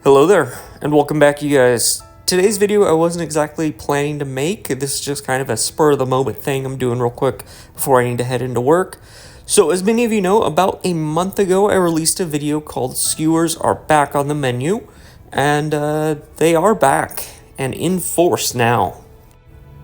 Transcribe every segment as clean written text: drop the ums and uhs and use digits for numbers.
Hello there, and welcome back, you guys. Today's video I wasn't exactly planning to make. This is just kind of a spur-of-the-moment thing I'm doing real quick before I need to head into work. So, as many of you know, about a month ago I released a video called Skewers Are Back on the Menu, and they are back, and in force now.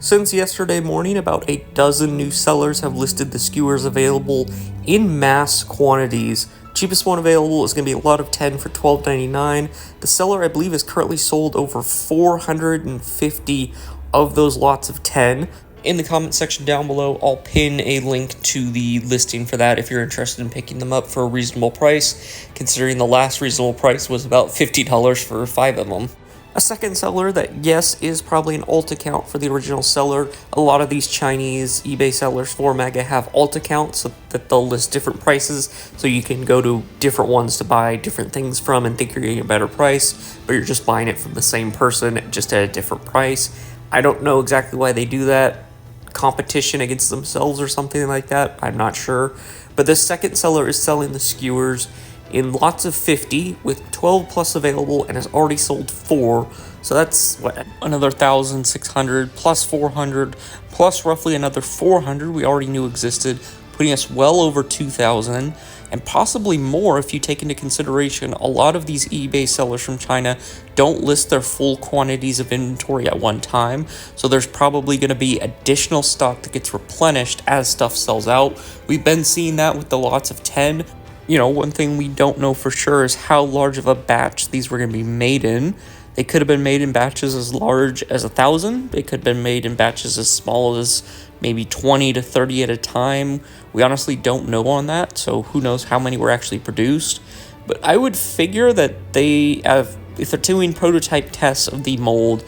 Since yesterday morning, about a dozen new sellers have listed the skewers available in mass quantities. Cheapest one available is going to be a lot of 10 for $12.99. The seller, I believe, has currently sold over 450 of those lots of 10. In the comment section down below, I'll pin a link to the listing for that if you're interested in picking them up for a reasonable price, considering the last reasonable price was about $50 for 5 of them. A second seller that, yes, is probably an alt account for the original seller. A lot of these Chinese eBay sellers for Mega have alt accounts so that they'll list different prices, so you can go to different ones to buy different things from and think you're getting a better price, but you're just buying it from the same person, just at a different price. I don't know exactly why they do that. Competition against themselves or something like that, I'm not sure. But this second seller is selling the skewers in lots of 50 with 12 plus available and has already sold 4. So that's what, another 1,600 plus 400 plus roughly another 400 we already knew existed, putting us well over 2,000 and possibly more if you take into consideration a lot of these eBay sellers from China don't list their full quantities of inventory at one time. So there's probably going to be additional stock that gets replenished as stuff sells out. We've been seeing that with the lots of 10. You know, one thing we don't know for sure is how large of a batch these were going to be made in. They could have been made in batches as large as 1,000. They could have been made in batches as small as maybe 20 to 30 at a time. We honestly don't know on that, so who knows how many were actually produced. But I would figure that they have, if they're doing prototype tests of the mold,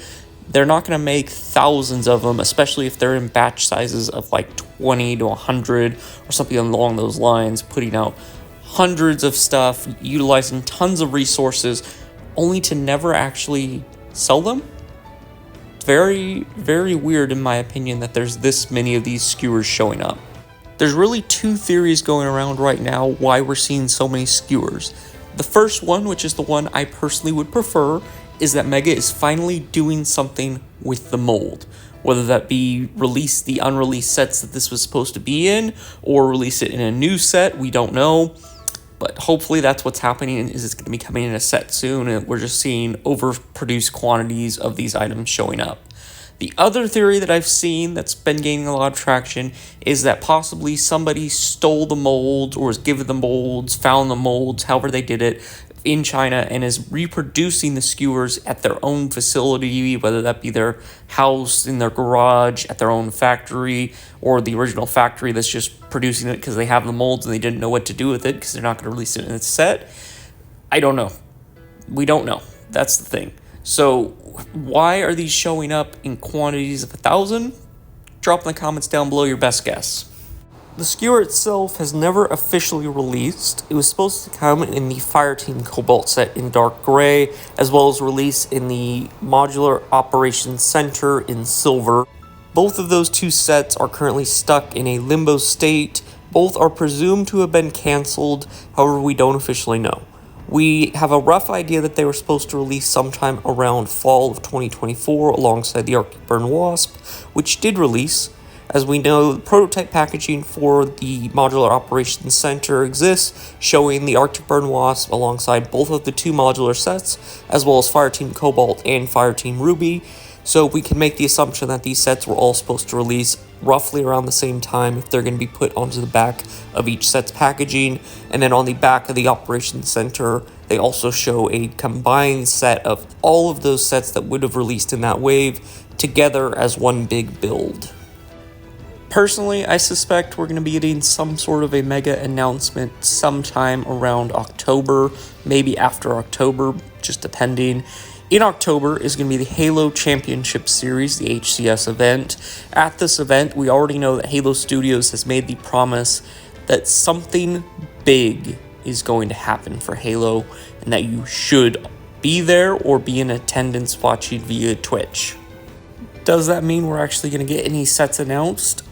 they're not going to make thousands of them, especially if they're in batch sizes of like 20 to 100 or something along those lines, putting out hundreds of stuff, utilizing tons of resources, only to never actually sell them. Very, very weird in my opinion that there's this many of these skewers showing up. There's really two theories going around right now why we're seeing so many skewers. The first one, which is the one I personally would prefer, is that Mega is finally doing something with the mold. Whether that be release the unreleased sets that this was supposed to be in, or release it in a new set, we don't know. But hopefully that's what's happening, is it's going to be coming in a set soon, and we're just seeing overproduced quantities of these items showing up. The other theory that I've seen that's been gaining a lot of traction is that possibly somebody stole the molds or was given the molds, found the molds, however they did it, in China and is reproducing the skewers at their own facility, whether that be their house, in their garage, at their own factory, or the original factory that's just producing it because they have the molds and they didn't know what to do with it because they're not going to release it in its set. I don't know. We don't know. That's the thing. So why are these showing up in quantities of 1,000? Drop in the comments down below your best guess. The skewer itself has never officially released. It was supposed to come in the Fireteam Cobalt set in dark gray, as well as release in the Modular Operations Center in silver. Both of those two sets are currently stuck in a limbo state. Both are presumed to have been canceled, however we don't officially know. We have a rough idea that they were supposed to release sometime around fall of 2024 alongside the Arctic Burn Wasp, which did release. As we know, the prototype packaging for the Modular Operations Center exists, showing the Arctic Burn Wasp alongside both of the two modular sets, as well as Fireteam Cobalt and Fireteam Ruby. So we can make the assumption that these sets were all supposed to release roughly around the same time if they're going to be put onto the back of each set's packaging. And then on the back of the Operations Center, they also show a combined set of all of those sets that would have released in that wave together as one big build. Personally, I suspect we're going to be getting some sort of a Mega announcement sometime around October, maybe after October, just depending. In October is going to be the Halo Championship Series, the HCS event. At this event, we already know that Halo Studios has made the promise that something big is going to happen for Halo, and that you should be there or be in attendance watching via Twitch. Does that mean we're actually going to get any sets announced?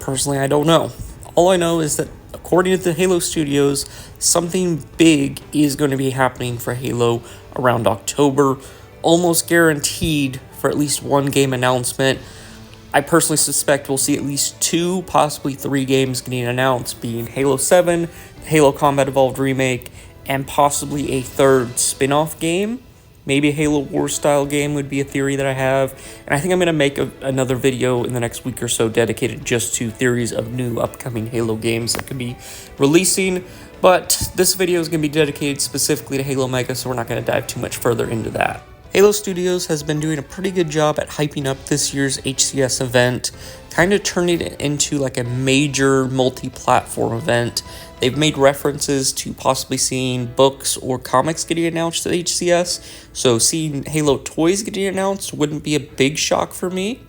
Personally, I don't know. All I know is that according to the Halo Studios, something big is going to be happening for Halo around October, almost guaranteed for at least one game announcement. I personally suspect we'll see at least 2, possibly 3 games getting announced, being Halo 7, Halo Combat Evolved Remake, and possibly a third spin-off game. Maybe a Halo Wars style game would be a theory that I have. And I think I'm going to make another video in the next week or so dedicated just to theories of new upcoming Halo games that could be releasing. But this video is going to be dedicated specifically to Halo Mega, so we're not going to dive too much further into that. Halo Studios has been doing a pretty good job at hyping up this year's HCS event, kind of turning it into like a major multi-platform event. They've made references to possibly seeing books or comics getting announced at HCS, so seeing Halo toys getting announced wouldn't be a big shock for me.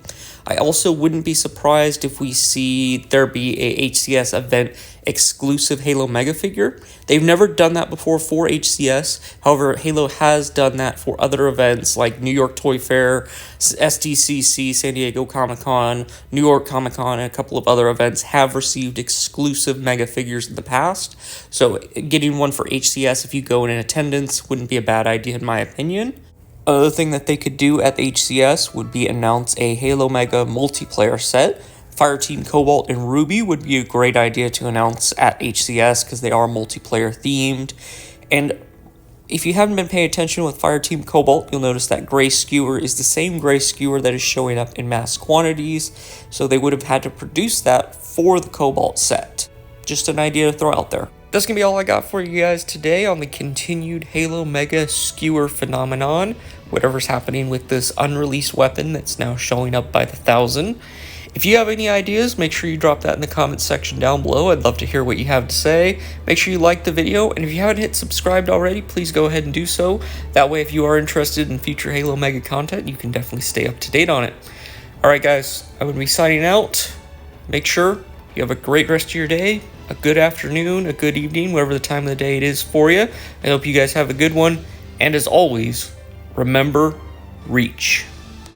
I also wouldn't be surprised if we see there be a HCS event exclusive Halo Mega figure. They've never done that before for HCS. However, Halo has done that for other events like New York Toy Fair, SDCC, San Diego Comic-Con, New York Comic-Con, and a couple of other events have received exclusive Mega figures in the past. So getting one for HCS if you go in attendance wouldn't be a bad idea in my opinion. Another thing that they could do at the HCS would be announce a Halo Mega multiplayer set. Fireteam Cobalt and Ruby would be a great idea to announce at HCS because they are multiplayer themed. And if you haven't been paying attention with Fireteam Cobalt, you'll notice that gray Skewer is the same gray Skewer that is showing up in mass quantities. So they would have had to produce that for the Cobalt set. Just an idea to throw out there. That's going to be all I got for you guys today on the continued Halo Mega Skewer phenomenon. Whatever's happening with this unreleased weapon that's now showing up by the 1,000. If you have any ideas, make sure you drop that in the comments section down below. I'd love to hear what you have to say. Make sure you like the video, and if you haven't hit subscribed already, please go ahead and do so. That way, if you are interested in future Halo Mega content, you can definitely stay up to date on it. Alright guys, I would be signing out. Make sure you have a great rest of your day, a good afternoon, a good evening, whatever the time of the day it is for you. I hope you guys have a good one, and as always, remember, reach.